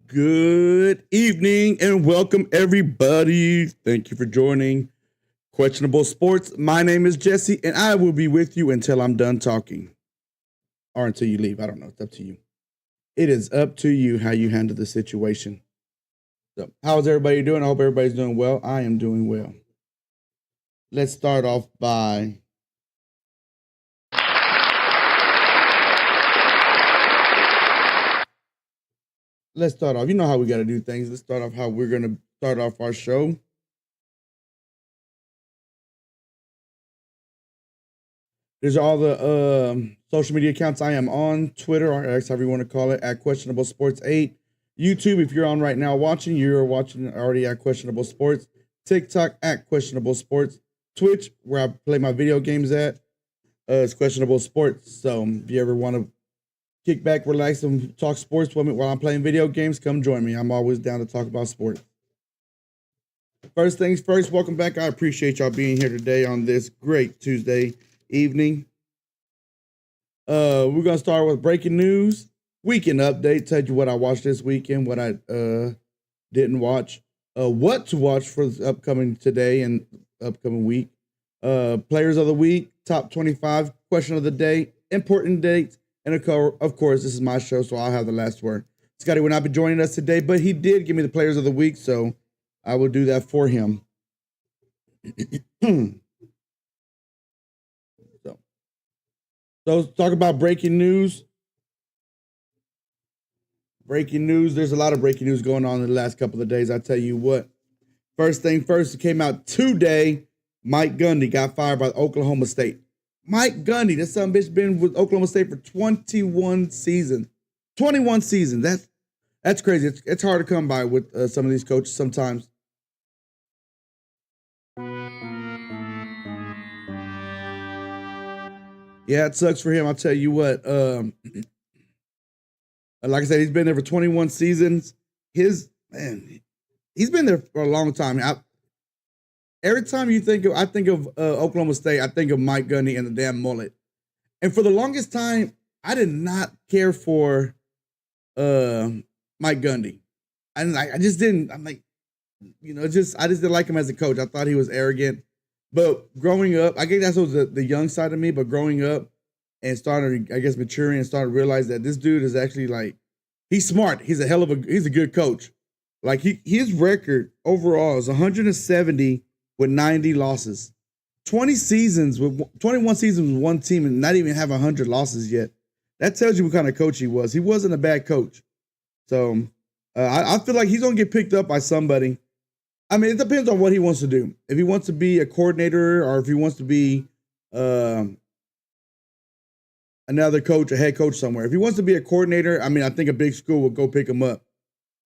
Good evening and welcome everybody. Thank you for joining Questionable Sports. My name is Jesse and I will be with you until I'm done talking or until you leave. I don't know. It's up to you. It is up to you how you handle the situation. So, how's everybody doing? I hope everybody's doing well. I am doing well. Let's start off by let's start off. You know how we got to do things. Let's start off how we're going to start off our show. There's all the social media accounts I am on, Twitter or X, however you want to call it, at Questionable Sports 8. YouTube, if you're on right now watching, you're watching already at Questionable Sports. TikTok at Questionable Sports. Twitch, where I play my video games at, is Questionable Sports. So if you ever want to kick back, relax, and talk sports with me while I'm playing video games, come join me. I'm always down to talk about sports. First things first, welcome back. I appreciate y'all being here today on this great Tuesday evening. We're gonna start with breaking news, weekend update. Tell you what I watched this weekend, what I didn't watch, what to watch for the upcoming today and upcoming week. Players of the week, top 25, question of the day, important dates, and of course, this is my show, so I'll have the last word. Scotty will not be joining us today, but he did give me the players of the week, so I will do that for him. So talk about breaking news. Breaking news. There's a lot of breaking news going on in the last couple of days. I tell you what. First thing first, it came out today. Mike Gundy got fired by Oklahoma State. Mike Gundy, this son bitch been with Oklahoma State for 21 seasons. 21 seasons. That's crazy. It's hard to come by with some of these coaches sometimes. Yeah, it sucks for him. I'll tell you what. Like I said, he's been there for 21 seasons. He's been there for a long time. Every time I think of Oklahoma State, I think of Mike Gundy and the damn mullet. And for the longest time, I did not care for Mike Gundy. I just didn't. I'm like, I just didn't like him as a coach. I thought he was arrogant. But growing up, I guess that was the young side of me. But growing up and started, I guess, maturing and started to realize that this dude is actually he's smart. He's a good coach. Like his record overall is 170 with 90 losses. 21 seasons with one team and not even have 100 losses yet. That tells you what kind of coach he was. He wasn't a bad coach. So I feel like he's going to get picked up by somebody. I mean, it depends on what he wants to do. If he wants to be a coordinator or if he wants to be another coach, a head coach somewhere. If he wants to be a coordinator, I mean, I think a big school will go pick him up.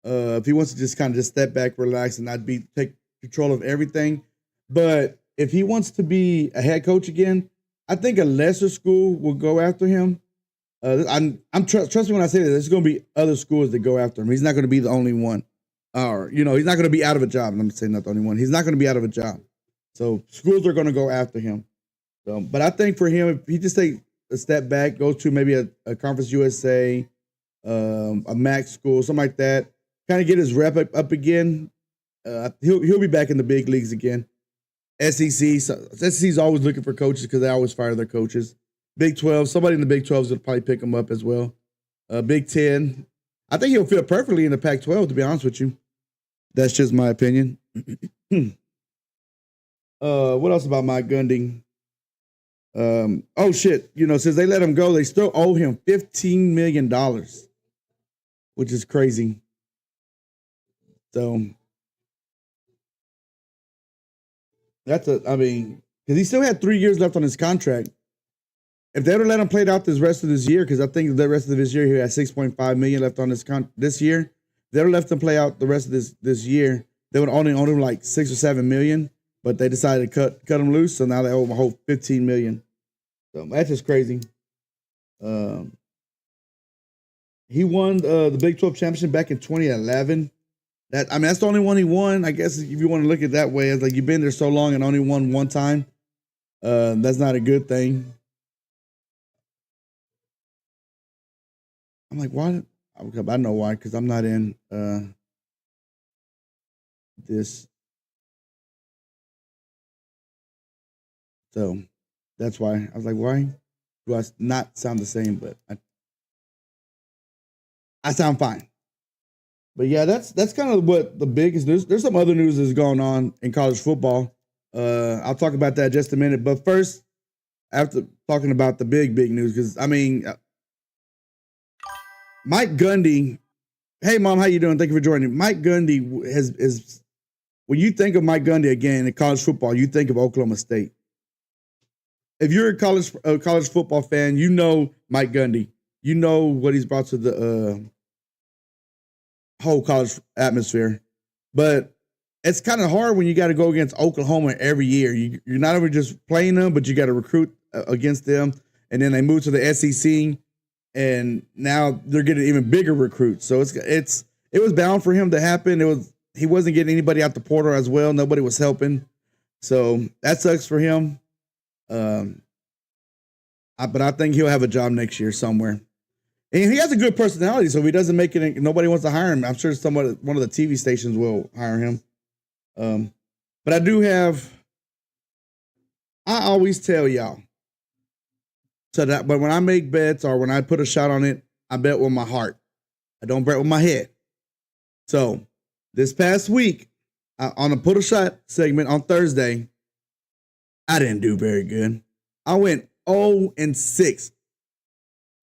If he wants to just kind of just step back, relax, and not take control of everything. But if he wants to be a head coach again, I think a lesser school will go after him. Trust me when I say that. There's going to be other schools that go after him. He's not going to be the only one. Or, he's not going to be out of a job. I'm saying not the only one. He's not going to be out of a job. So schools are going to go after him. So, but I think for him, if he just take a step back, goes to maybe a Conference USA, a MAC school, something like that, kind of get his rep up again, he'll be back in the big leagues again. SEC's always looking for coaches because they always fire their coaches. Big 12, somebody in the Big 12 will probably pick him up as well. Big 10, I think he'll fit perfectly in the Pac-12, to be honest with you. That's just my opinion. What else about Mike Gundy? Oh, shit. Since they let him go, they still owe him $15 million, which is crazy. So, because he still had 3 years left on his contract. If they would let him play it out this rest of this year, because I think the rest of this year he had $6.5 million left on this year. They would left him play out the rest of this year. They would only own him like $6 or $7 million, but they decided to cut him loose. So now they owe him a whole $15 million. So that's just crazy. He won the Big 12 championship back in 2011. That's the only one he won. I guess if you want to look at it that way, it's like you've been there so long and only won one time. That's not a good thing. I'm like, why? I know why, because I'm not in this. So that's why I was like, why do I not sound the same? But I sound fine. But yeah, that's kind of what the biggest news. There's some other news that's going on in college football. I'll talk about that in just a minute. But first, after talking about the big news, because I mean, Mike Gundy. Hey, mom, how you doing? Thank you for joining. Mike Gundy is when you think of Mike Gundy again in college football, you think of Oklahoma State. If you're a college football fan, you know Mike Gundy. You know what he's brought to the whole college atmosphere. But it's kind of hard when you got to go against Oklahoma every year. You're not ever just playing them, but you got to recruit against them. And then they move to the SEC, and now they're getting even bigger recruits. So it was bound for him to happen. He wasn't getting anybody out the portal as well. Nobody was helping. So that sucks for him. But I think he'll have a job next year somewhere. And he has a good personality, so if he doesn't make it, nobody wants to hire him. I'm sure one of the TV stations will hire him. But I always tell y'all, but when I make bets or when I put a shot on it, I bet with my heart. I don't bet with my head. So this past week, on a put a shot segment on Thursday, I didn't do very good. I went 0-6.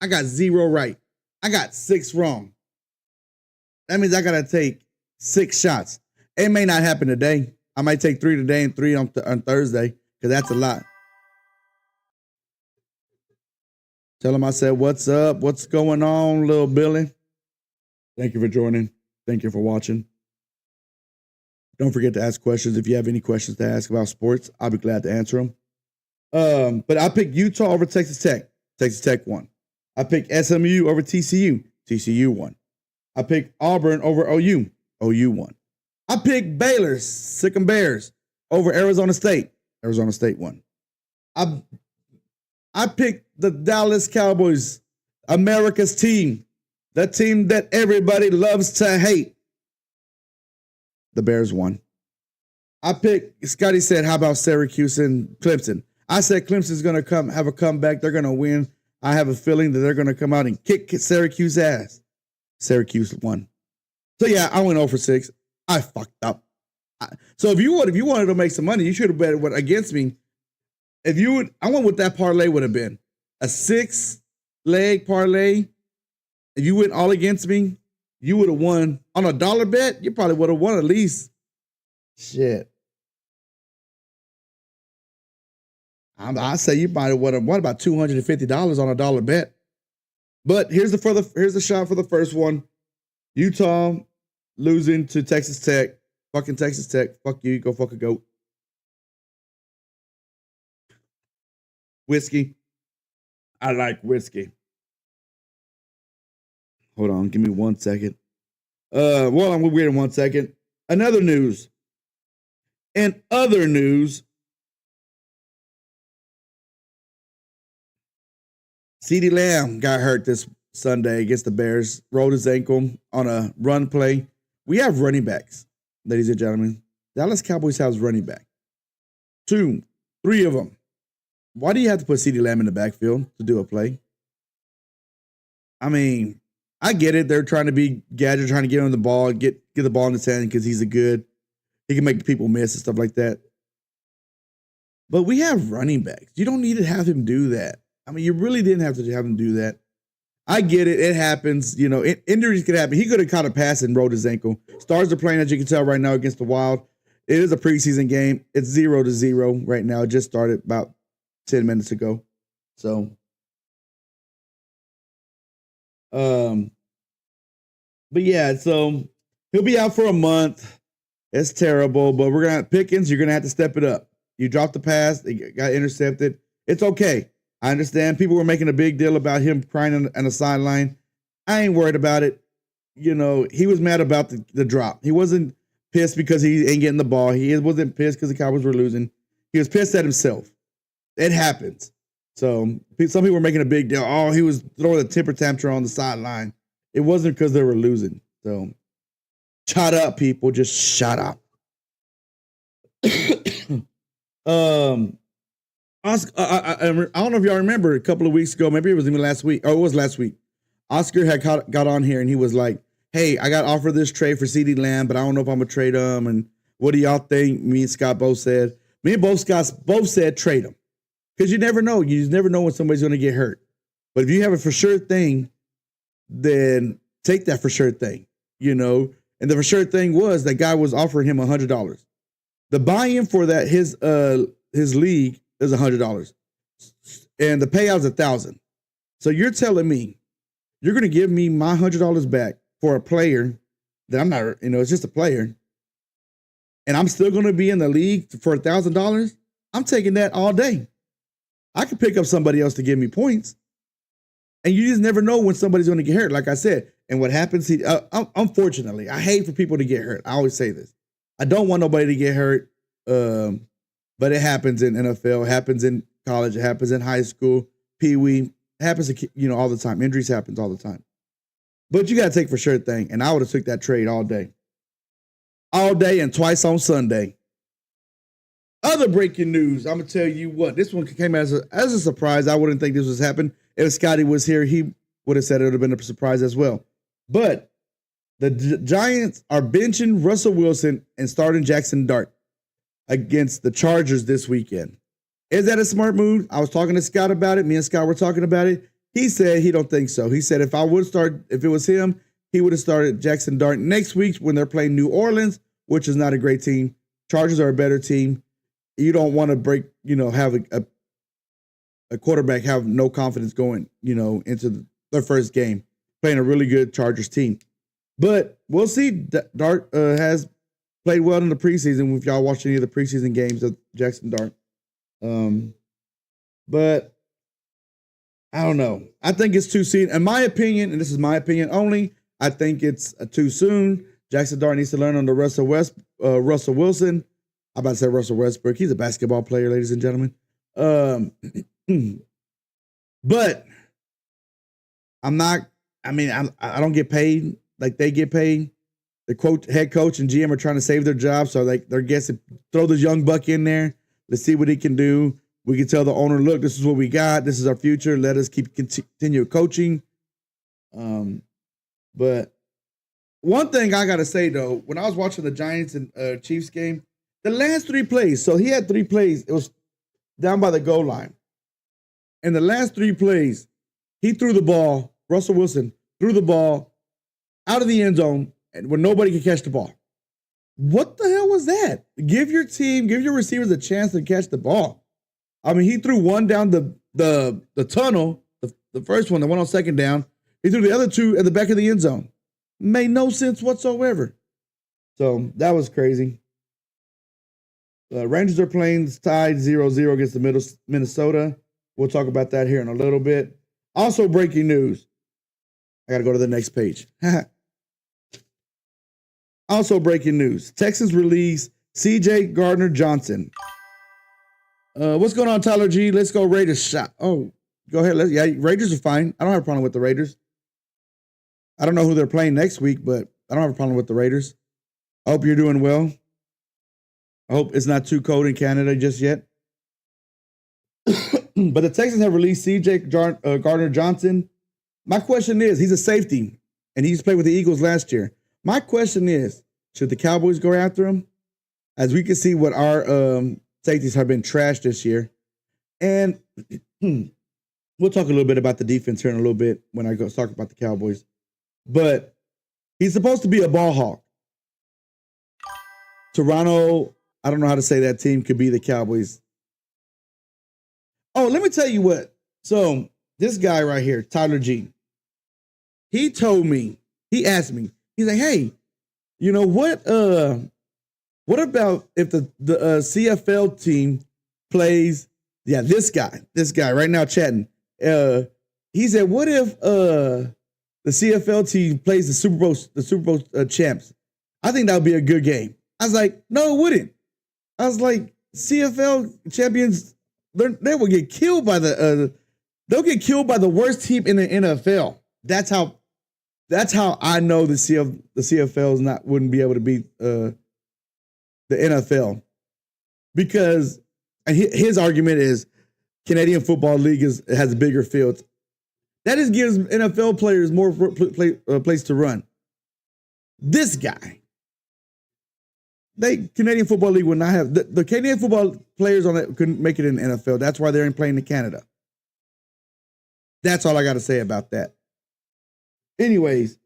I got 0 right. I got 6 wrong. That means I got to take 6 shots. It may not happen today. I might take 3 today and 3 on Thursday, because that's a lot. Tell him I said, what's up? What's going on, little Billy? Thank you for joining. Thank you for watching. Don't forget to ask questions. If you have any questions to ask about sports, I'll be glad to answer them. But I picked Utah over Texas Tech. Texas Tech won. I picked SMU over TCU. TCU won. I picked Auburn over OU. OU won. I picked Baylor, Sick'em Bears, over Arizona State. Arizona State won. I picked the Dallas Cowboys, America's team, the team that everybody loves to hate. The Bears won. Scotty said, how about Syracuse and Clemson? I said Clemson's going to have a comeback. They're going to win. I have a feeling that they're going to come out and kick Syracuse ass. Syracuse won. So yeah, I went 0-6. I fucked up. So if you wanted to make some money, you should have bet against me. I went what that parlay would have been. A 6-leg parlay. If you went all against me, you would have won. On a dollar bet, you probably would have won at least. Shit. I say you might have won about $250 on a dollar bet. But here's the shot for the first one. Utah losing to Texas Tech. Fucking Texas Tech. Fuck you. Go fuck a goat. Whiskey. I like whiskey. Hold on. Give me 1 second. Well, I'm waiting 1 second. Another news. In other news, CeeDee Lamb got hurt this Sunday against the Bears, rolled his ankle on a run play. We have running backs, ladies and gentlemen. Dallas Cowboys has running back. 2, 3 of them. Why do you have to put CeeDee Lamb in the backfield to do a play? I mean, I get it. They're trying to be gadget, trying to get on the ball, get the ball in his hand because he can make people miss and stuff like that. But we have running backs. You don't need to have him do that. I mean, you really didn't have to have him do that. I get it. It happens. You know, injuries can happen. He could have caught a pass and rolled his ankle. Stars are playing, as you can tell right now, against the Wild. It is a preseason game. It's 0-0 right now. It just started about 10 minutes ago. So, but yeah, so he'll be out for a month. It's terrible, but we're going to Pickens. You're going to have to step it up. You dropped the pass. It got intercepted. It's okay. I understand people were making a big deal about him crying on the sideline. I ain't worried about it. You know, he was mad about the drop. He wasn't pissed because he ain't getting the ball. He wasn't pissed because the Cowboys were losing. He was pissed at himself. It happens. So some people were making a big deal. Oh, he was throwing a temper tantrum on the sideline. It wasn't because they were losing. So shut up, people. Just shut up. Oscar, I don't know if y'all remember a couple of weeks ago, maybe it was even last week. Oh, it was last week. Oscar had got on here and he was like, hey, I got offered this trade for CeeDee Lamb, but I don't know if I'm going to trade him. And what do y'all think? Me and Scott both said. Me and Scott both said trade him. Because you never know. You just never know when somebody's going to get hurt. But if you have a for sure thing, then take that for sure thing, you know. And the for sure thing was that guy was offering him $100. The buy-in for that his league is $100, and the payout's $1,000. So you're telling me you're going to give me my $100 back for a player that I'm not, you know, it's just a player, and I'm still going to be in the league for $1,000? I'm taking that all day. I could pick up somebody else to give me points, and you just never know when somebody's going to get hurt. Like I said, and what happens? Unfortunately, I hate for people to get hurt. I always say this. I don't want nobody to get hurt. But it happens in NFL, it happens in college, it happens in high school, pee-wee, it happens to, you know, all the time. Injuries happens all the time. But you got to take for sure thing. And I would have took that trade all day. All day and twice on Sunday. Other breaking news, I'm going to tell you what. This one came as a surprise. I wouldn't think this was happening. If Scotty was here, he would have said it would have been a surprise as well. But the Giants are benching Russell Wilson and starting Jackson Dart against the Chargers this weekend. Is that a smart move? I was talking to Scott about it. Me and Scott were talking about it. He said he don't think so. He said if it was him, he would have started Jackson Dart next week when they're playing New Orleans, which is not a great team. Chargers are a better team. You don't want to have a quarterback have no confidence going, into their first game, playing a really good Chargers team. But we'll see. Dart has played well in the preseason. If y'all watched any of the preseason games of Jackson Dart, but I don't know. I think it's too soon. In my opinion, and this is my opinion only, I think it's too soon. Jackson Dart needs to learn under Russell Wilson. I'm about to say Russell Westbrook. He's a basketball player, ladies and gentlemen. But I'm not. I mean, I don't get paid like they get paid. The head coach and GM are trying to save their job, so they're guessing throw this young buck in there. Let's see what he can do. We can tell the owner, look, this is what we got. This is our future. Let us continue coaching. But one thing I gotta say though, when I was watching the Giants and Chiefs game, the last 3 plays. So he had 3 plays. It was down by the goal line, and the last 3 plays, he threw the ball. Russell Wilson threw the ball out of the end zone, and where nobody could catch the ball. What the hell was that? Give your receivers a chance to catch the ball. I mean, he threw one down the tunnel, the first one, the one on second down. He threw the other 2 at the back of the end zone. Made no sense whatsoever. So that was crazy. Rangers are playing tied 0-0 against the Minnesota. We'll talk about that here in a little bit. Also, breaking news. I got to go to the next page. Also, breaking news. Texans release C.J. Gardner-Johnson. What's going on, Tyler G? Let's go Raiders shot. Oh, go ahead. Raiders are fine. I don't have a problem with the Raiders. I don't know who they're playing next week, but I don't have a problem with the Raiders. I hope you're doing well. I hope it's not too cold in Canada just yet. But the Texans have released C.J. Gardner-Johnson. My question is, he's a safety, and he used to play with the Eagles last year. My question is, should the Cowboys go after him? As we can see what our safeties have been trashed this year. And we'll talk a little bit about the defense here in a little bit when I go talk about the Cowboys. But he's supposed to be a ball hawk. Toronto, I don't know how to say that team could be the Cowboys. Oh, let me tell you what. So this guy right here, Tyler G, he asked me, he's like, hey, what about if the CFL team plays, this guy right now chatting. He said, what if the CFL team plays the Super Bowl champs? I think that would be a good game. I was like, no, it wouldn't. I was like, CFL champions, they will get killed by they'll get killed by the worst team in the NFL. That's how That's how I know the CFL is not wouldn't be able to beat the NFL because his argument is Canadian Football League has a bigger field. That just gives NFL players more place to run. This guy, Canadian Football League would not have the Canadian football players on it couldn't make it in the NFL. That's why they're playing in Canada. That's all I got to say about that. Anyways,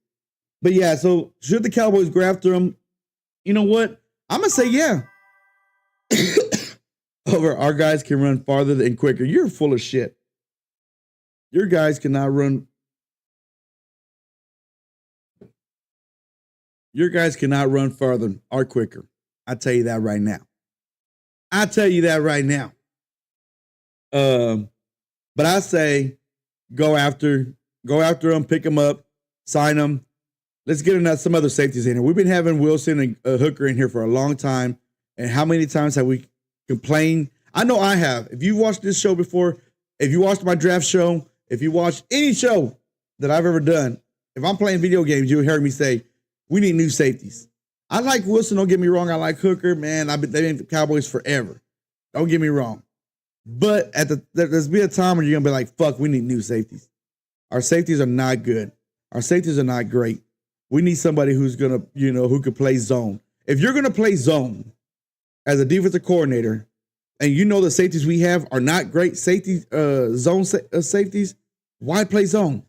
but yeah, so should the Cowboys go after him? You know what? I'm gonna say yeah. Over our guys can run farther and quicker. You're full of shit. Your guys cannot run. Your guys cannot run farther or quicker. I tell you that right now. I tell you that right now. But I say go after them, pick them up, sign them. Let's get some other safeties in here. We've been having Wilson and Hooker in here for a long time. And how many times have we complained? I know I have. If you watched this show before, if you watched my draft show, if you watched any show that I've ever done, if I'm playing video games, you'll hear me say, we need new safeties. I like Wilson, don't get me wrong. I like Hooker, man. They've been the Cowboys forever. Don't get me wrong. But there's be a time when you're going to be like, fuck, we need new safeties. Our safeties are not good. Our safeties are not great. We need somebody who's going to, who could play zone. If you're going to play zone as a defensive coordinator, and the safeties we have are not great safety zone safeties, why play zone?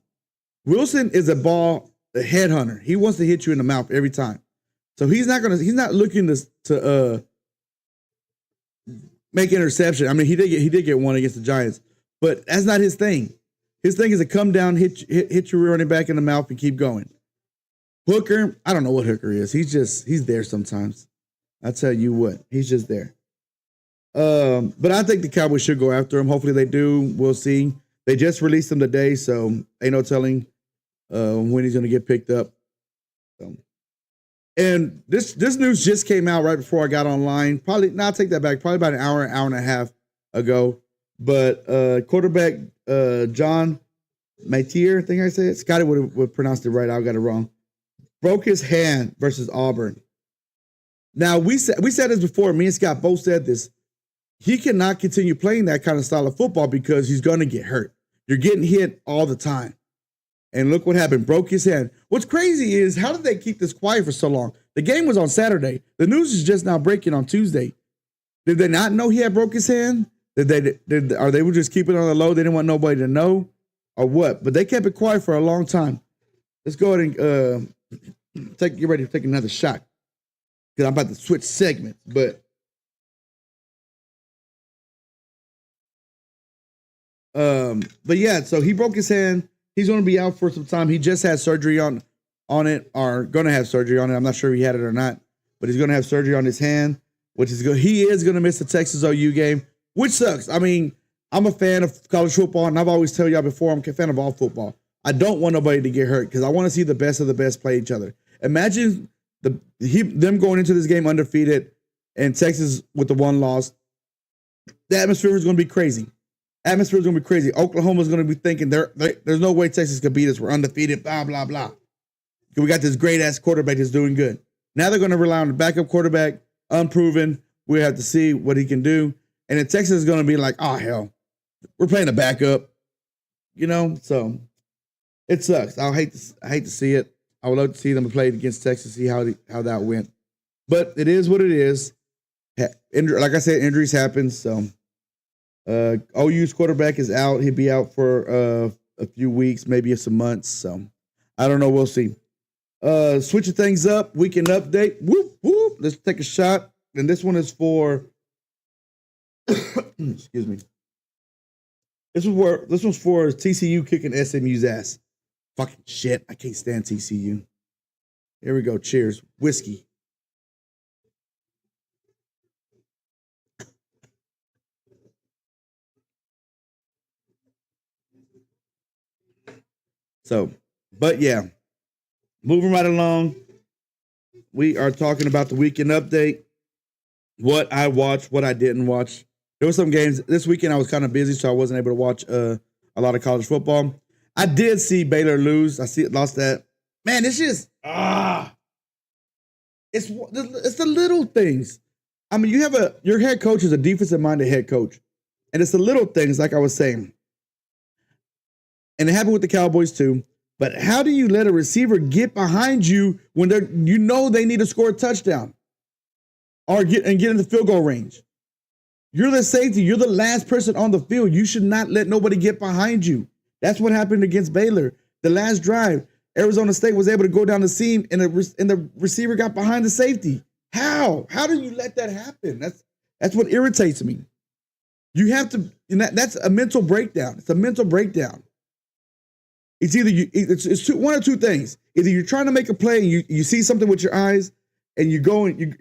Wilson is a headhunter. He wants to hit you in the mouth every time. So he's not looking to make interception. I mean, he did get one against the Giants, but that's not his thing. His thing is to come down, hit your running back in the mouth and keep going. Hooker, I don't know what Hooker is. He's there sometimes. I tell you what, he's just there. But I think the Cowboys should go after him. Hopefully they do. We'll see. They just released him today, so ain't no telling when he's going to get picked up. And this news just came out right before I got online. I'll take that back. Probably about an hour and a half ago. But quarterback John Matier, I think I said it. Scotty would have pronounced it right. I got it wrong. Broke his hand versus Auburn. Now we said this before. Me and Scott both said this. He cannot continue playing that kind of style of football because he's going to get hurt. You're getting hit all the time. And look what happened. Broke his hand. What's crazy is, how did they keep this quiet for so long? The game was on Saturday. The news is just now breaking on Tuesday. Did they not know he had broke his hand? Or they were just keeping it on the low? They didn't want nobody to know? Or what? But they kept it quiet for a long time. Let's go ahead and get ready to take another shot. Because I'm about to switch segments. But yeah, so he broke his hand. He's going to be out for some time. He just had surgery on it, or going to have surgery on it. I'm not sure if he had it or not, but he's going to have surgery on his hand, which is good. He is going to miss the Texas OU game, which sucks. I mean, I'm a fan of college football, and I've always told y'all before, I'm a fan of all football. I don't want nobody to get hurt because I want to see the best of the best play each other. Imagine them going into this game undefeated and Texas with the one loss. The atmosphere is going to be crazy. Atmosphere is going to be crazy. Oklahoma's going to be thinking there's no way Texas could beat us. We're undefeated, blah, blah, blah. We got this great-ass quarterback that's doing good. Now they're going to rely on the backup quarterback, unproven. We have to see what he can do. And then Texas is going to be like, oh, hell, we're playing a backup. So it sucks. I hate to see it. I would love to see them play against Texas, see how that went. But it is what it is. Like I said, injuries happen, so... OU's quarterback is out. He'll be out for a few weeks, maybe some months. So I don't know. We'll see. Switching things up. Weekend update. Whoop, whoop. Let's take a shot. And this one is for excuse me. This one's for TCU kicking SMU's ass. Fucking shit. I can't stand TCU. Here we go. Cheers. Whiskey. So, but yeah, moving right along, we are talking about the weekend update, what I watched, what I didn't watch. There were some games this weekend I was kind of busy, so I wasn't able to watch a lot of college football. I did see Baylor lose. Lost that Man, it's just it's the little things. I mean, your head coach is a defensive minded head coach, and it's the little things like I was saying, and it happened with the Cowboys too. But how do you let a receiver get behind you when they need to score a touchdown or get in the field goal range? You're the safety. You're the last person on the field. You should not let nobody get behind you. That's what happened against Baylor. The last drive, Arizona State was able to go down the seam, and the receiver got behind the safety. How? How do you let that happen? That's what irritates me. You have to, and that's a mental breakdown. It's a mental breakdown. It's either one or two things. Either you're trying to make a play and you see something with your eyes, and you're going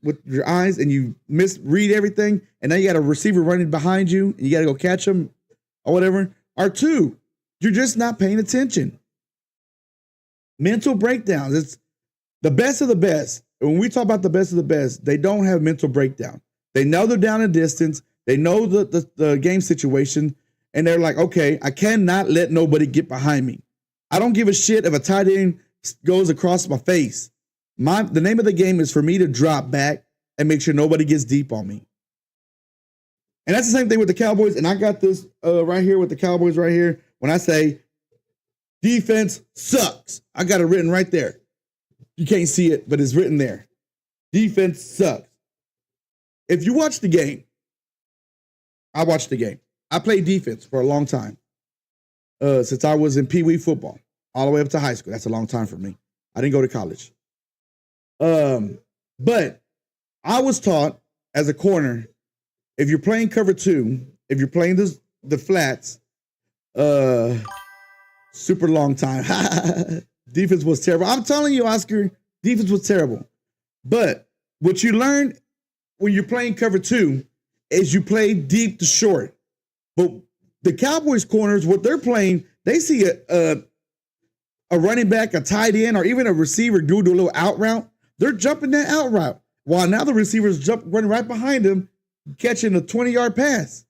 with your eyes and you misread everything, and now you got a receiver running behind you and you got to go catch him or whatever. Or two, you're just not paying attention. Mental breakdowns. It's the best of the best. When we talk about the best of the best, they don't have mental breakdown. They know they're down in distance. They know the game situation, and they're like, okay, I cannot let nobody get behind me. I don't give a shit if a tight end goes across my face. The name of the game is for me to drop back and make sure nobody gets deep on me. And that's the same thing with the Cowboys. And I got this right here with the Cowboys right here. When I say defense sucks, I got it written right there. You can't see it, but it's written there. Defense sucks. If you watch the game, I watched the game. I played defense for a long time. Since I was in Pee Wee football, all the way up to high school. That's a long time for me. I didn't go to college. But I was taught as a corner, if you're playing cover two, if you're playing the flats, super long time. Defense was terrible. I'm telling you, Oscar, defense was terrible. But what you learn when you're playing cover two is you play deep to short. But the Cowboys corners, what they're playing, they see a running back, a tight end, or even a receiver do a little out route. They're jumping that out route. While now the receivers running right behind him, catching a 20-yard pass.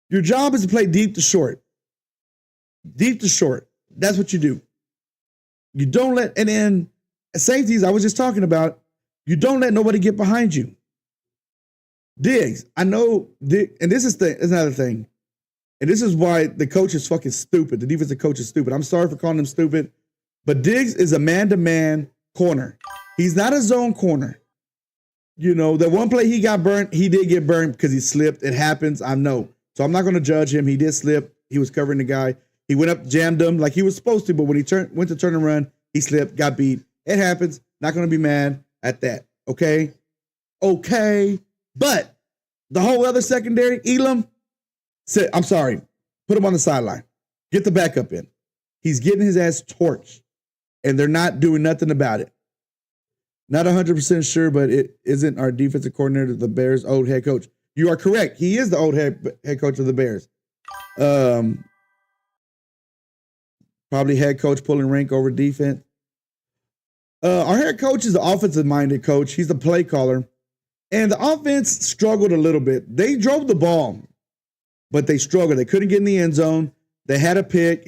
Your job is to play deep to short. Deep to short. That's what you do. You don't let, and then safeties, I was just talking about, you don't let nobody get behind you. Diggs, I know, and this is another thing, and this is why the coach is fucking stupid. The defensive coach is stupid. I'm sorry for calling him stupid, but Diggs is a man-to-man corner. He's not a zone corner. You know, the one play he got burnt, he did get burnt because he slipped. It happens, I know. So I'm not going to judge him. He did slip. He was covering the guy. He went up, jammed him like he was supposed to, but when he went to turn and run, he slipped, got beat. It happens. Not going to be mad at that, okay? Okay. But the whole other secondary, Elam, said, I'm sorry, put him on the sideline. Get the backup in. He's getting his ass torched, and they're not doing nothing about it. Not 100% sure, but it isn't our defensive coordinator, the Bears' old head coach. You are correct. He is the old head coach of the Bears. Probably head coach pulling rank over defense. Our head coach is the offensive-minded coach. He's the play caller. And the offense struggled a little bit. They drove the ball, but they struggled. They couldn't get in the end zone. They had a pick.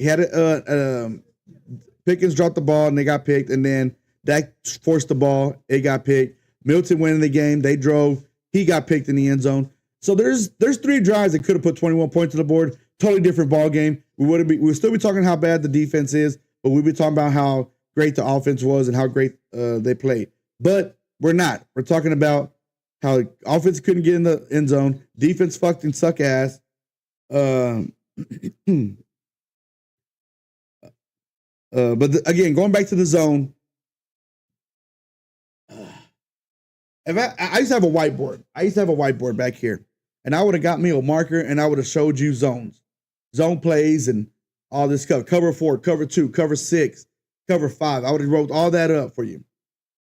Pickens dropped the ball, and they got picked. And then Dak forced the ball. It got picked. Milton went in the game. They drove. He got picked in the end zone. So there's 3 drives that could have put 21 points on the board. Totally different ball game. We would still be talking how bad the defense is, but we'd be talking about how great the offense was and how great they played. But we're not. We're talking about how offense couldn't get in the end zone. Defense fucking suck ass. But again, going back to the zone, if I used to have a whiteboard. I used to have a whiteboard back here, and I would have got me a marker, and I would have showed you zones, zone plays, and all this stuff. Cover 4, cover 2, cover 6, cover 5. I would have wrote all that up for you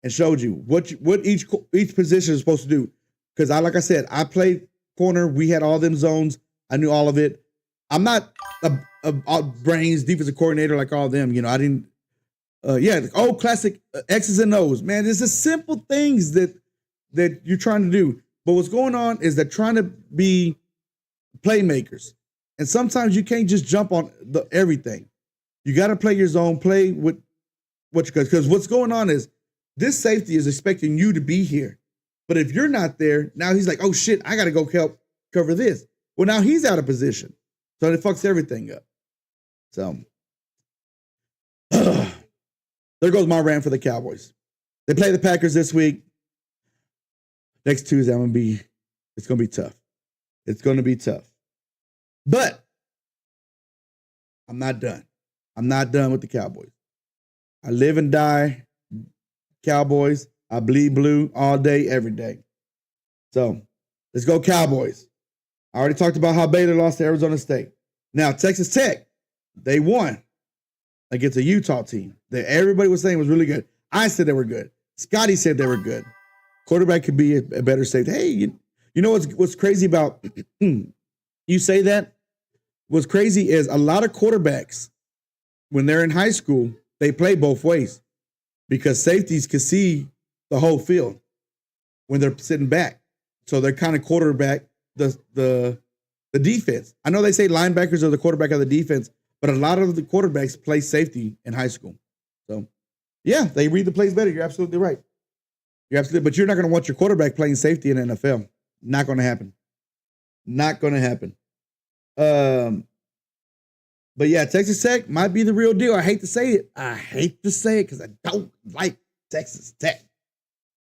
and showed you what each position is supposed to do. Because like I said, I played corner. We had all them zones. I knew all of it. I'm not a brains defensive coordinator like all of them. You know, I didn't. Classic X's and O's. Man, it's just simple things that you're trying to do. But what's going on is they're trying to be playmakers. And sometimes you can't just jump on everything. You got to play your zone, play with because what's going on is this safety is expecting you to be here. But if you're not there, now he's like, oh shit, I got to go help cover this. Well, now he's out of position. So it fucks everything up. So there goes my rant for the Cowboys. They play the Packers this week. Next Tuesday, it's going to be tough. It's going to be tough. But I'm not done. I'm not done with the Cowboys. I live and die Cowboys. I bleed blue all day, every day. So let's go Cowboys. I already talked about how Baylor lost to Arizona State. Now, Texas Tech, they won against a Utah team that everybody was saying was really good. I said they were good. Scotty said they were good. Quarterback could be a better safety. Hey, you know what's crazy about you say that? What's crazy is a lot of quarterbacks, when they're in high school, they play both ways because safeties can see the whole field when they're sitting back. So they're kind of quarterback the defense. I know they say linebackers are the quarterback of the defense, but a lot of the quarterbacks play safety in high school. So, yeah, they read the plays better. You're absolutely right. But you're not going to want your quarterback playing safety in the NFL. Not going to happen. Not going to happen. But yeah, Texas Tech might be the real deal. I hate to say it because I don't like Texas Tech.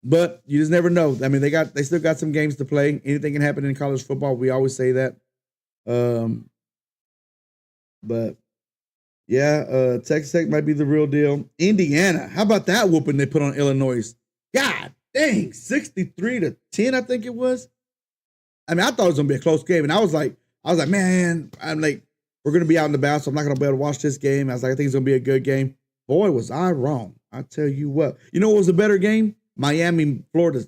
But you just never know. I mean, they still got some games to play. Anything can happen in college football. We always say that. But yeah, Texas Tech might be the real deal. Indiana, how about that whooping they put on Illinois? God dang, 63-10, I think it was. I mean, I thought it was gonna be a close game, and I was like, man, we're gonna be out and about, so I'm not gonna be able to watch this game. I was like, I think it's gonna be a good game. Boy, was I wrong. I tell you what. You know what was a better game? Miami, Florida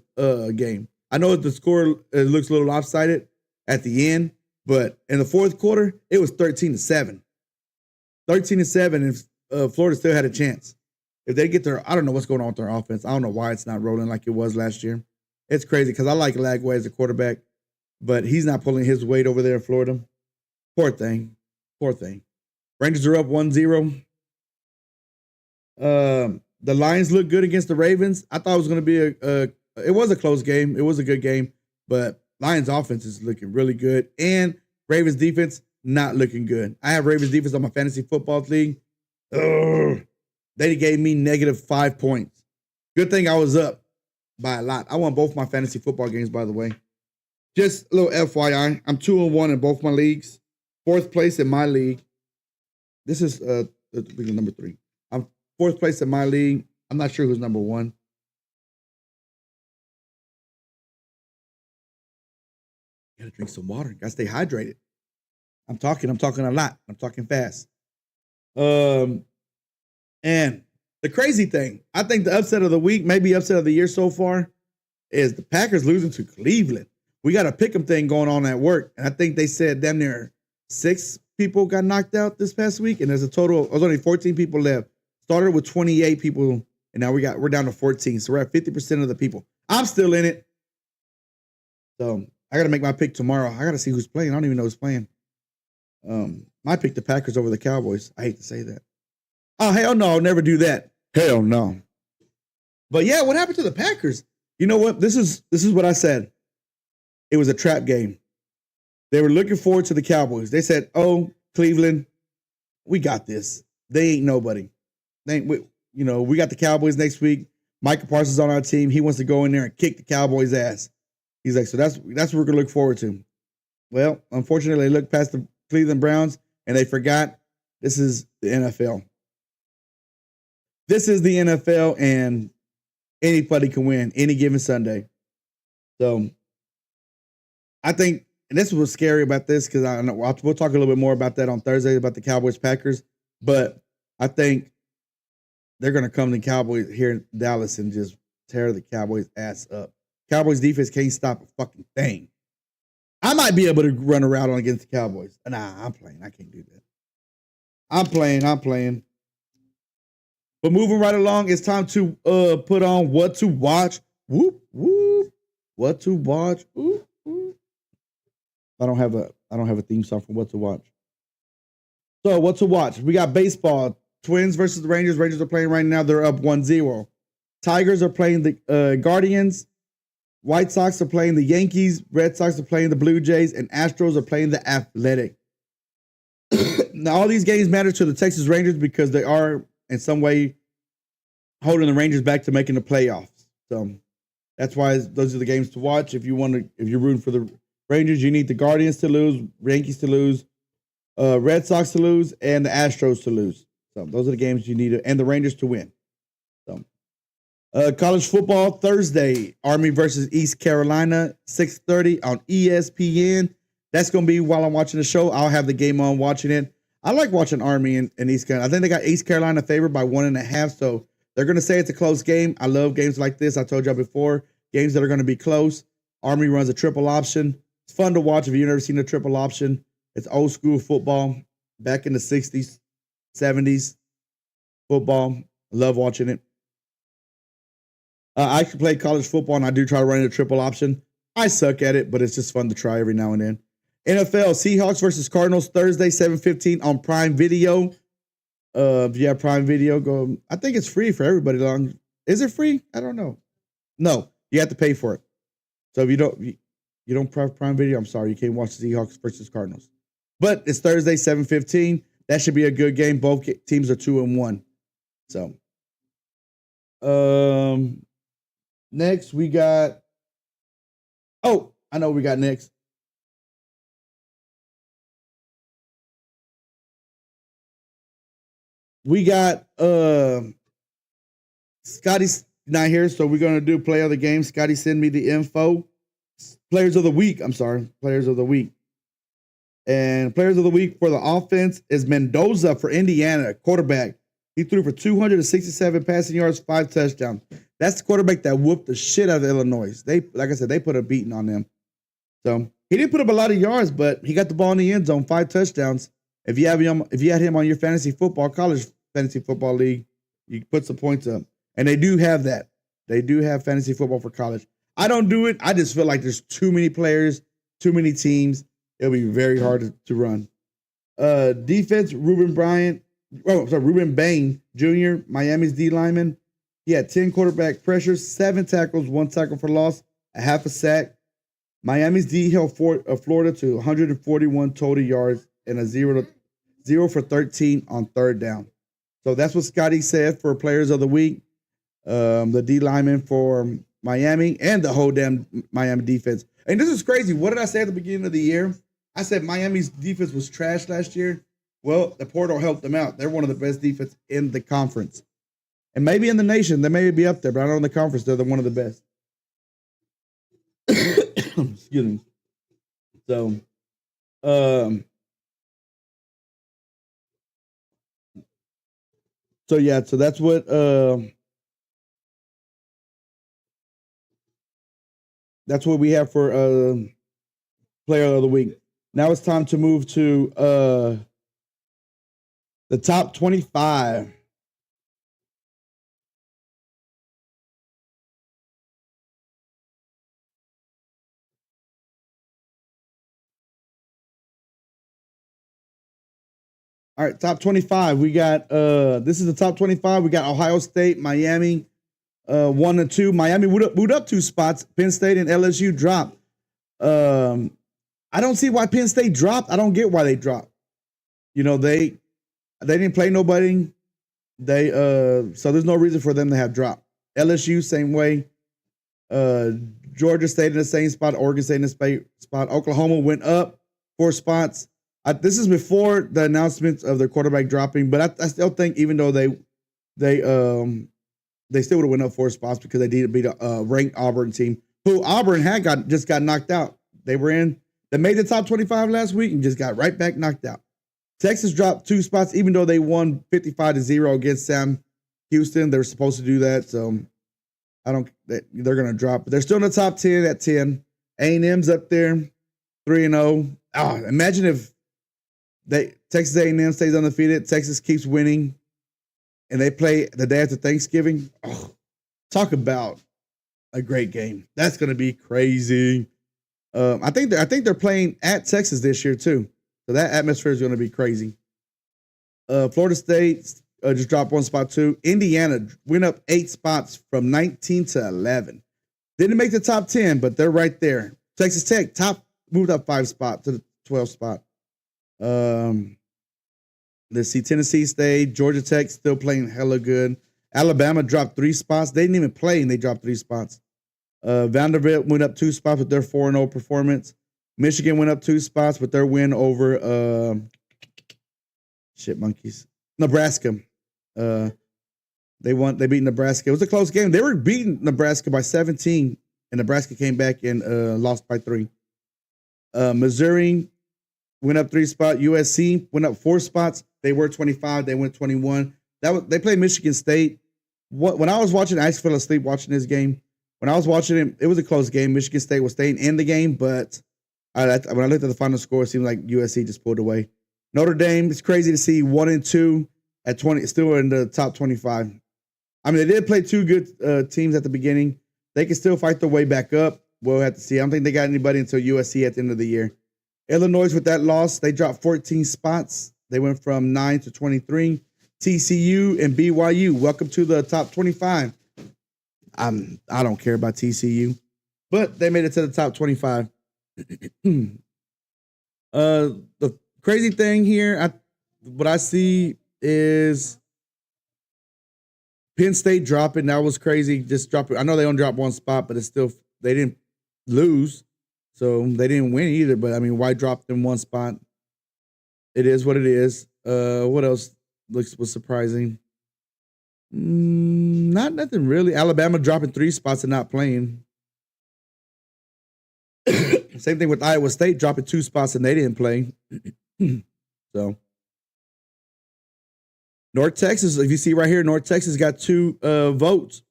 game. I know the score looks a little lopsided at the end, but in the fourth quarter, it was 13-7. 13-7, and Florida still had a chance. If they get I don't know what's going on with their offense. I don't know why it's not rolling like it was last year. It's crazy because I like Lagway as a quarterback, but he's not pulling his weight over there in Florida. Poor thing. Rangers are up 1-0. The Lions look good against the Ravens. I thought it was going to be it was a close game. It was a good game, but Lions offense is looking really good, and Ravens defense not looking good. I have Ravens defense on my fantasy football league. They gave me -5 points. Good thing I was up by a lot. I won both my fantasy football games, by the way. Just a little FYI, I'm 2-1 in both my leagues. 4th place in my league. This is number 3. I'm 4th place in my league. I'm not sure who's number 1. Gotta drink some water. Gotta stay hydrated. I'm talking a lot. I'm talking fast. And the crazy thing, I think the upset of the week, maybe upset of the year so far, is the Packers losing to Cleveland. We got a pick'em thing going on at work, and I think they said damn near 6 people got knocked out this past week, and there's only 14 people left. Started with 28 people, and now we're down to 14. So we're at 50% of the people. I'm still in it. So I gotta make my pick tomorrow. I gotta see who's playing. I don't even know who's playing. I picked the Packers over the Cowboys. I hate to say that. Oh, hell no, I'll never do that. Hell no. But yeah, what happened to the Packers? You know what? This is what I said. It was a trap game. They were looking forward to the Cowboys. They said, oh, Cleveland, we got this. They ain't nobody. We got the Cowboys next week. Micah Parsons on our team. He wants to go in there and kick the Cowboys' ass. He's like, so that's what we're going to look forward to. Well, unfortunately, they looked past the Cleveland Browns, and they forgot this is the NFL. This is the NFL, and anybody can win any given Sunday. So I think, and this was scary about this because I know we'll talk a little bit more about that on Thursday about the Cowboys Packers. But I think they're going to come to Cowboys here in Dallas and just tear the Cowboys ass up. Cowboys defense can't stop a fucking thing. I might be able to run around against the Cowboys. Nah, I'm playing. I can't do that. I'm playing. But moving right along, it's time to put on what to watch. Whoop whoop. What to watch. Whoop whoop. I don't have a theme song for what to watch. So what to watch? We got baseball Twins versus the Rangers. Rangers are playing right now. They're up 1-0. Tigers are playing the Guardians. White Sox are playing the Yankees. Red Sox are playing the Blue Jays. And Astros are playing the Athletic. Now, all these games matter to the Texas Rangers because they are, in some way, holding the Rangers back to making the playoffs. So that's why those are the games to watch. If you're rooting for the Rangers, you need the Guardians to lose, Yankees to lose, Red Sox to lose, and the Astros to lose. So those are the games you need, and the Rangers to win. So college football Thursday, Army versus East Carolina, 6:30 on ESPN. That's going to be while I'm watching the show. I'll have the game on watching it. I like watching Army and East Carolina. I think they got East Carolina favored by 1.5, so they're going to say it's a close game. I love games like this. I told y'all before, games that are going to be close. Army runs a triple option. It's fun to watch if you've never seen a triple option. It's old school football back in the 60s, 70s football. I love watching it. I can play college football, and I do try to run a triple option. I suck at it, but it's just fun to try every now and then. NFL, Seahawks versus Cardinals, Thursday, 7:15 on Prime Video. If you have Prime Video, go. I think it's free for everybody. Is it free? I don't know. No, you have to pay for it. So if you don't have Prime Video, I'm sorry, you can't watch the Seahawks versus Cardinals. But it's Thursday, 7:15. That should be a good game. Both teams are 2-1. So, next we got. Oh, I know what we got next. We got Scotty's not here, so we're gonna do play of the game. Scotty send me the info. Players of the week. I'm sorry, players of the week. And players of the week for the offense is Mendoza for Indiana, quarterback. He threw for 267 passing yards, 5 touchdowns. That's the quarterback that whooped the shit out of Illinois. Like I said, they put a beating on them. So he didn't put up a lot of yards, but he got the ball in the end zone, 5 touchdowns. If you had him on your fantasy football, college fantasy football league, you put some points up. And they do have that. They do have fantasy football for college. I don't do it. I just feel like there's too many players, too many teams. It'll be very hard to run. Defense, Ruben Bain Jr., Miami's D lineman. He had 10 quarterback pressures, 7 tackles, 1 tackle for loss, a half a sack. Miami's D held Florida to 141 total yards and a 0 for 13 on third down. So that's what Scotty said for players of the week. The D lineman for Miami and the whole damn Miami defense. And this is crazy. What did I say at the beginning of the year? I said Miami's defense was trash last year. Well, the portal helped them out. They're one of the best defense in the conference. And maybe in the nation, they may be up there, but I know in the conference, they're one of the best. Excuse me. So, so that's what we have for player of the week. Now it's time to move to the top 25. All right, top 25. We got this is the top 25. We got Ohio State, Miami, 1 and 2. Miami moved up 2 spots. Penn State and LSU dropped. I don't see why Penn State dropped. I don't get why they dropped. You know, they didn't play nobody. So there's no reason for them to have dropped. LSU, same way. Georgia stayed in the same spot. Oregon stayed in the same spot. Oklahoma went up 4 spots. This is before the announcements of their quarterback dropping, but I still think even though they still would have went up 4 spots because they did beat a ranked Auburn team, who Auburn just got knocked out. They made the top 25 last week and just got right back knocked out. Texas dropped 2 spots, even though they won 55-0 against Sam Houston. They were supposed to do that, so they're going to drop. But they're still in the top 10 at 10. A&M's up there, 3-0. Oh, imagine if Texas A&M stays undefeated, Texas keeps winning, and they play the day after Thanksgiving. Oh, talk about a great game. That's going to be crazy. I think they're playing at Texas this year too, so that atmosphere is going to be crazy. Florida State just dropped one spot too. Indiana went up 8 spots from 19 to 11. Didn't make the top 10, but they're right there. Texas Tech moved up 5 spots to the 12th spot. Let's see, Tennessee State, Georgia Tech still playing hella good. Alabama dropped 3 spots. They didn't even play, and they dropped 3 spots. Vanderbilt went up 2 spots with their 4-0 performance. Michigan went up 2 spots with their win over monkeys. Nebraska. They beat Nebraska. It was a close game. They were beating Nebraska by 17, and Nebraska came back and lost by 3. Missouri went up 3 spots. USC went up 4 spots. They were 25. They went 21. They played Michigan State. When I was watching, I actually fell asleep watching this game. When I was watching it, it was a close game. Michigan State was staying in the game, but when I looked at the final score, it seemed like USC just pulled away. Notre Dame, it's crazy to see 1-2 at 20, still in the top 25. I mean, they did play 2 good teams at the beginning. They can still fight their way back up. We'll have to see. I don't think they got anybody until USC at the end of the year. Illinois, with that loss, they dropped 14 spots. They went from 9 to 23. TCU and BYU, welcome to the top 25. I don't care about TCU, but they made it to the top 25. The crazy thing here, what I see is Penn State dropping. That was crazy. Just dropping. I know they only dropped 1 spot, but it's still, they didn't lose, so they didn't win either. But I mean, why drop them 1 spot? It is what it is. What else was surprising? Not nothing really. Alabama dropping 3 spots and not playing. Same thing with Iowa State dropping 2 spots and they didn't play. So North Texas, if you see right here, North Texas got 2 votes.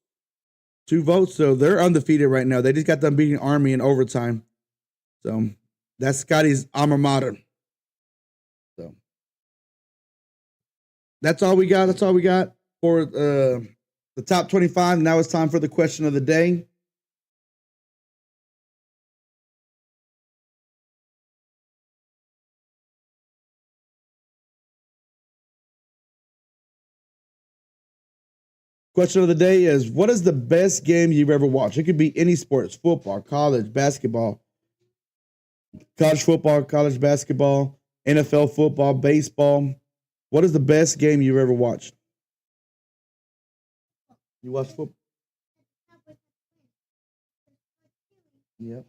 2 votes, so they're undefeated right now. They just got done beating Army in overtime. So that's Scotty's alma mater. So that's all we got. That's all we got for the top 25. Now it's time for the question of the day. Question of the day is, what is the best game you've ever watched? It could be any sports, football, college, basketball, college football, college basketball, NFL football, baseball. What is the best game you've ever watched? You watch football? Yep.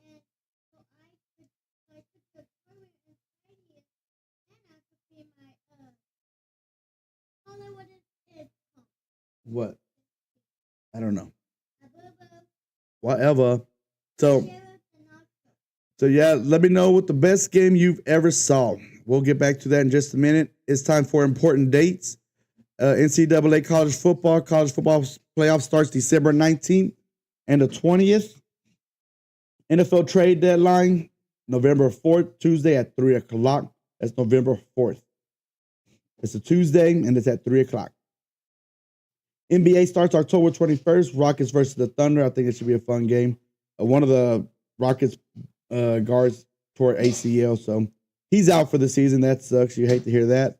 What? I don't know. Whatever. So yeah, let me know what the best game you've ever saw. We'll get back to that in just a minute. It's time for important dates. NCAA college football playoff starts December 19th and the 20th. NFL trade deadline, November 4th, Tuesday at 3 o'clock. That's November 4th. It's a Tuesday and it's at 3 o'clock. NBA starts October 21st. Rockets versus the Thunder. I think it should be a fun game. One of the Rockets guards tore ACL, so he's out for the season. That sucks. You hate to hear that.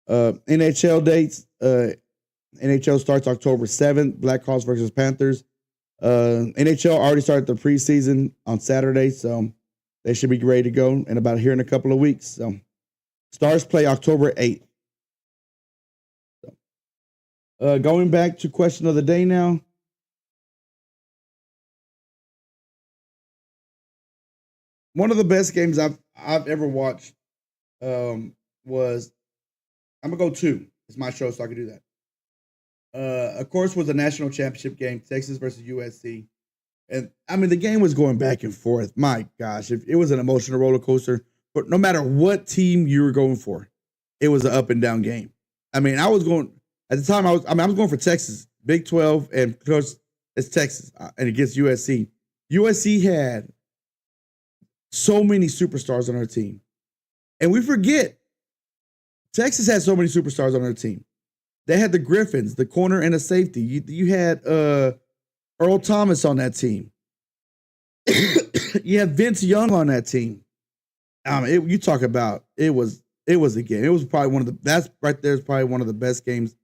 NHL dates. NHL starts October 7th. Blackhawks versus Panthers. NHL already started the preseason on Saturday, so they should be ready to go in about here in a couple of weeks. So Stars play October 8th. Going back to question of the day now. One of the best games I've ever watched was, I'm gonna go 2. It's my show, so I can do that. Of course, was a national championship game, Texas versus USC, and I mean the game was going back and forth. My gosh, it was an emotional roller coaster. But no matter what team you were going for, it was an up and down game. I mean, I was going. At the time, I was going for Texas, Big 12, and of course, it's Texas, and against USC. USC had so many superstars on our team. And we forget, Texas had so many superstars on their team. They had the Griffins, the corner, and a safety. You had Earl Thomas on that team. You had Vince Young on that team. You talk about, it was a game. It was probably that's right there is probably one of the best games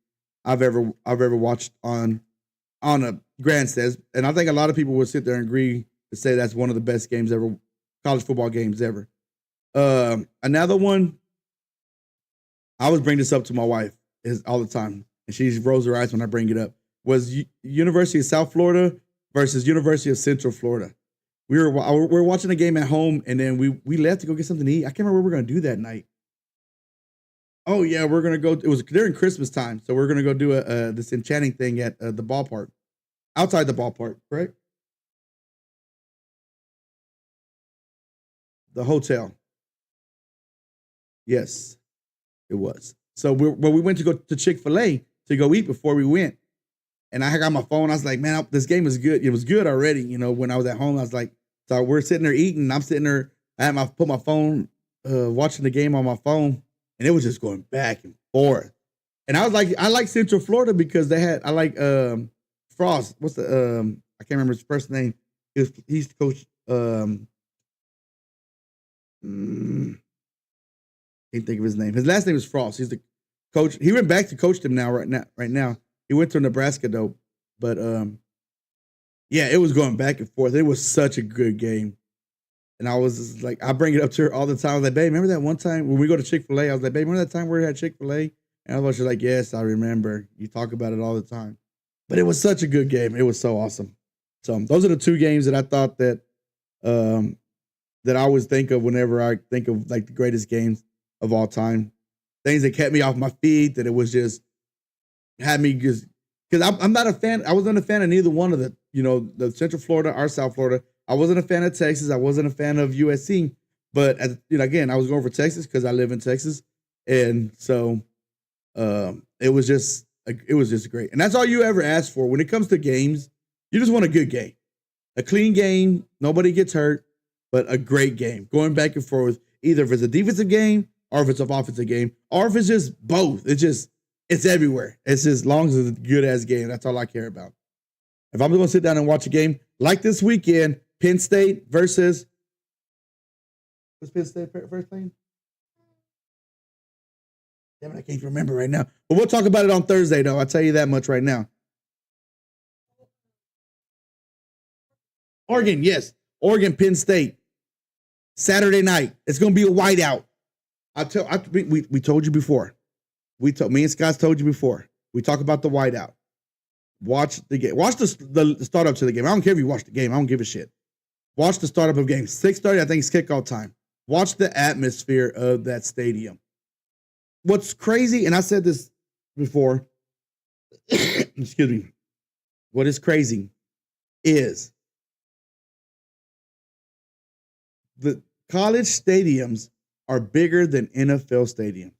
I've ever watched on a grandstand, and I think a lot of people would sit there and agree to say that's one of the best games ever, college football games ever. Another one, I always bring this up to my wife is all the time, and she rolls her eyes when I bring it up. Was University of South Florida versus University of Central Florida. We were watching a game at home, and then we left to go get something to eat. I can't remember what we are gonna do that night. Oh yeah, we're gonna go. It was during Christmas time, so we're gonna go do a this enchanting thing at the ballpark, outside the ballpark, correct? The hotel. Yes, it was. So we went to go to Chick-fil-A to go eat before we went, and I got my phone. I was like, man, this game is good. It was good already. When I was at home, I was like, so we're sitting there eating. And I'm sitting there. I had put my phone, watching the game on my phone, and it was just going back and forth. And I was like, I like Central Florida because I like Frost. What's the I can't remember his first name. He's the coach. Mm, can't think of his name. His last name is Frost. He's the coach. He went back to coach them now. Right now, he went to Nebraska though. But yeah, it was going back and forth. It was such a good game. And I was just like, I bring it up to her all the time. I was like, babe, remember that one time when we go to Chick-fil-A? I was like, babe, remember that time we were at Chick-fil-A? And I was like, yes, I remember. You talk about it all the time. But it was such a good game. It was so awesome. So those are the two games that I thought that I always think of whenever I think of like the greatest games of all time. Things that kept me off my feet, that it was just had me just because I'm not a fan. I wasn't a fan of neither one of the Central Florida or South Florida. I wasn't a fan of Texas. I wasn't a fan of USC. But again, I was going for Texas because I live in Texas, and so it was just great. And that's all you ever ask for when it comes to games. You just want a good game, a clean game. Nobody gets hurt, but a great game going back and forth. Either if it's a defensive game or if it's an offensive game, or if it's just both. It's everywhere. It's just as long as it's a good ass game. That's all I care about. If I'm going to sit down and watch a game like this weekend, Penn State versus what's Penn State first playing? Damn it, I can't remember right now. But we'll talk about it on Thursday, though. I'll tell you that much right now. Oregon, yes. Oregon, Penn State. Saturday night. It's going to be a whiteout. We told you before. Me and Scott told you before. We talk about the whiteout. Watch the game. Watch the startup to the game. I don't care if you watch the game. I don't give a shit. Watch the startup of the game. 6:30, I think it's kickoff time. Watch the atmosphere of that stadium. What's crazy, and I said this before, excuse me. What is crazy is the college stadiums are bigger than NFL stadiums.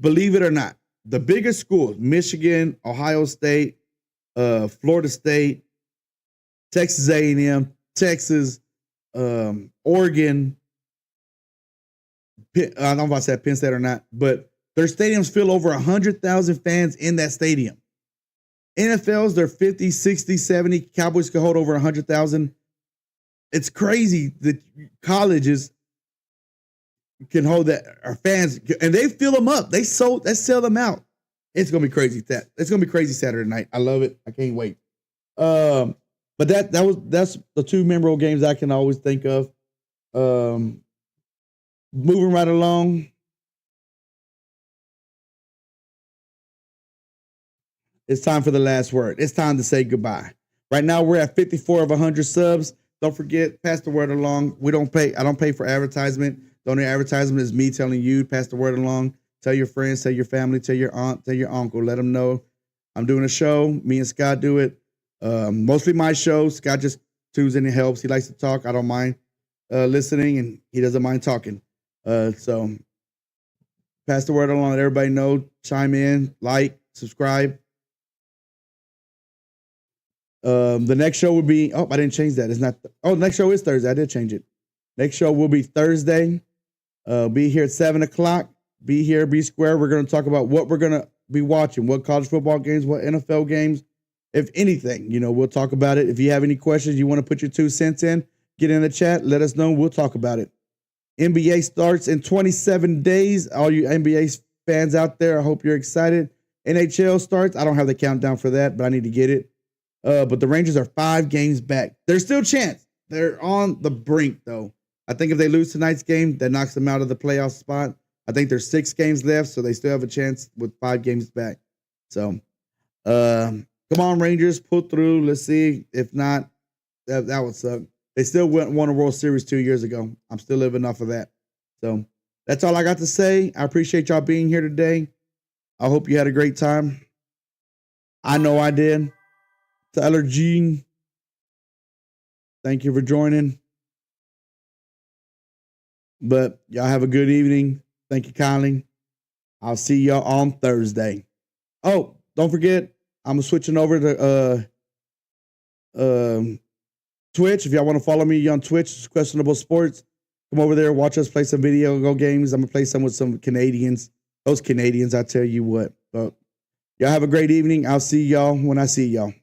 Believe it or not, the biggest schools, Michigan, Ohio State, Florida State, Texas A&M, Texas, Oregon, I don't know if I said Penn State or not, but their stadiums fill over 100,000 fans in that stadium. NFLs, they're 50, 60, 70. Cowboys can hold over 100,000. It's crazy that colleges can hold that, our fans, and they fill them up. They sell them out. It's gonna be crazy. It's gonna be crazy Saturday night. I love it. I can't wait. But that's the two memorable games I can always think of. Moving right along. It's time for the last word. It's time to say goodbye. Right now we're at 54 of 100 subs. Don't forget, pass the word along. I don't pay for advertisement. The only advertisement is me telling you, pass the word along. Tell your friends, tell your family, tell your aunt, tell your uncle. Let them know I'm doing a show. Me and Scott do it. Mostly my show. Scott just tunes in and helps. He likes to talk. I don't mind listening, and he doesn't mind talking. So pass the word along. Let everybody know. Chime in, like, subscribe. The next show will be. Oh, I didn't change that. It's not. The next show is Thursday. I did change it. Next show will be Thursday. Be here at 7:00. Be here. Be square. We're going to talk about what we're going to be watching. What college football games. What NFL games. If anything, we'll talk about it. If you have any questions, you want to put your 2 cents in, get in the chat. Let us know. We'll talk about it. NBA starts in 27 days. All you NBA fans out there, I hope you're excited. NHL starts. I don't have the countdown for that, but I need to get it. But the Rangers are 5 games back. There's still a chance. They're on the brink, though. I think if they lose tonight's game, that knocks them out of the playoff spot. I think there's 6 games left, so they still have a chance with 5 games back. So, come on, Rangers, pull through. Let's see. If not, that would suck. They still won a World Series 2 years ago. I'm still living off of that. So, that's all I got to say. I appreciate y'all being here today. I hope you had a great time. I know I did. Tyler Jean, thank you for joining. But y'all have a good evening. Thank you, Kylie. I'll see y'all on Thursday. Oh, don't forget, I'm switching over to Twitch. If y'all want to follow me on Twitch, Questionable Sports, come over there, watch us play some video games. I'm going to play some with some Canadians. Those Canadians, I tell you what. But y'all have a great evening. I'll see y'all when I see y'all.